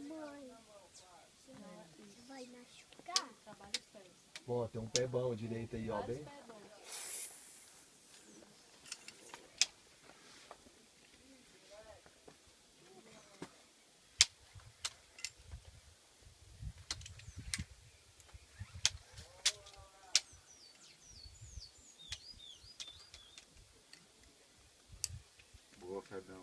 Mãe, você vai machucar? Ó, tem um pé bom direito aí, ó, bem. Boa, Fredão.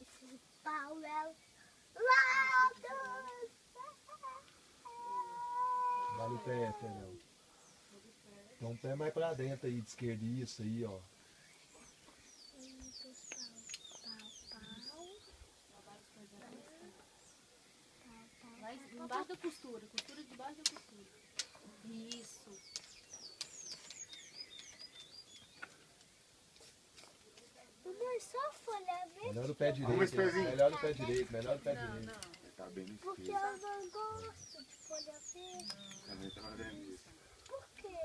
Esse pau é lado. Vale o pé, Fernão. Tem um pé mais pra dentro aí, de esquerda, isso aí, ó. Embaixo da costura, costura debaixo da costura. Isso. Mamãe, só folha verde. Melhor o pé Vamos, direito, pezinho. melhor o pé direito, melhor o pé direito. Ele tá bem no Porque esquerdo. eu não gosto de folha verde. Também tá fazendo isso. Por quê?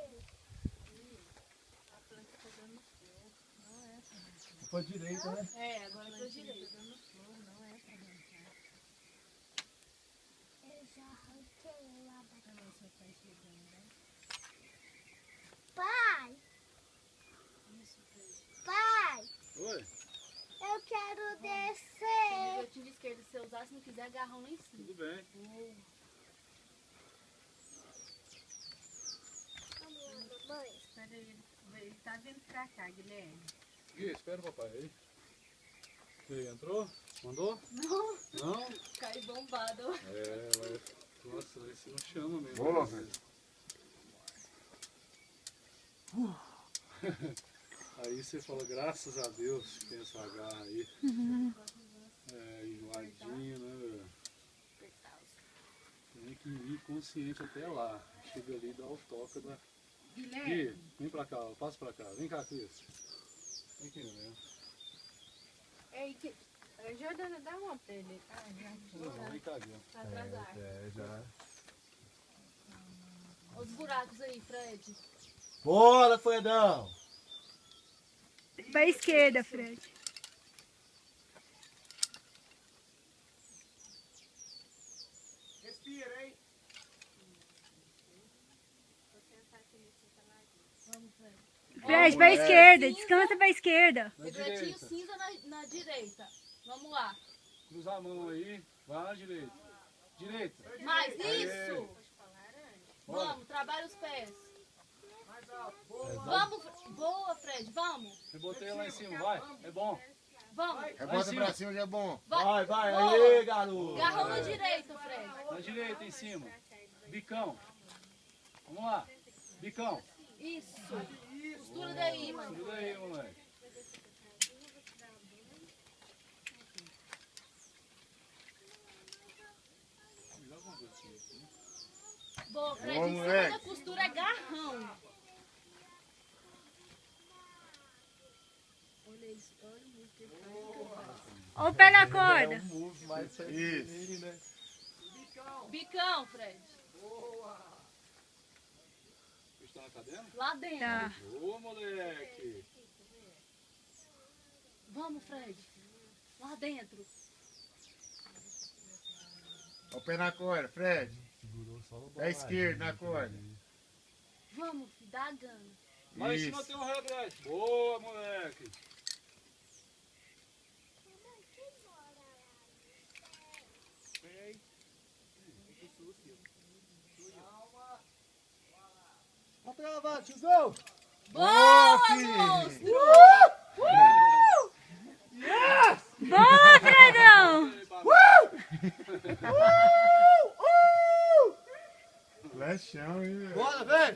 Foi direito, né? É, agora eu tô direito. Eu já arranquei lá daqui. Pai! Pai! Oi, Eu quero descer. Eu te disse que se você usar, se não quiser, agarram lá em cima. tudo bem. Mãe, Espera aí, ele tá vindo pra cá, Guilherme. Gui, espera o papai aí. Você entrou? Mandou? Não, Não? cai bombado. É, mas... Nossa, aí você não chama mesmo. Boa, velho. Aí você fala, graças a Deus que tem essa garra aí. É, enjoadinho, né, velho? Tem que ir consciente até lá. Chega ali e dá o toque da... Guilherme, Gui, vem pra cá, ó, passa pra cá. Vem cá, Cris. Vem aqui, né? Jordana, dá uma pra ele. Não, vem cá, Gui. Tá atrasado. É, já. Os buracos aí, Fred. Bora, Fredão! Pra esquerda, Fred. Respira, hein? Vamos, Fred. Fred, pra esquerda. Descansa pra esquerda. Na Pedretinho direita. cinza na direita. Vamos lá. Cruza a mão aí. Vai na direita. Direita. Mais, Aê. isso. Bora. Vamos, trabalha os pés. Exato. Vamos, boa, Fred, vamos. Eu botei lá em cima, vai. É bom. Vamos. Rebota pra cima, já é bom. Vai, vai, Boa. aí, garoto! Garrão na direita, Fred. Na direita, em cima. Bicão. Vamos lá. Bicão. Isso. Costura daí, mano. Tudo aí, moleque. Boa, Fred, Boa, em cima moleque. da costura é garrão. Olha isso, olha o músculo que ele faz. Olha o pé na É corda. um move mais Isso. certinho, né? Bicão, Fred. Está na cadeira? Lá dentro. Tá. Boa, moleque. Vamos, Fred. Lá dentro. Olha o pé na corda, Fred. Segurou só no Pé esquerdo na corda. Vamos, filho, dá a gana. Lá em cima Isso. tem um regrete. Boa, moleque. Vamos travar, tiozão! Boa, filho. monstro! Boa, Fredão! Flechão, hein, velho? Bora, velho!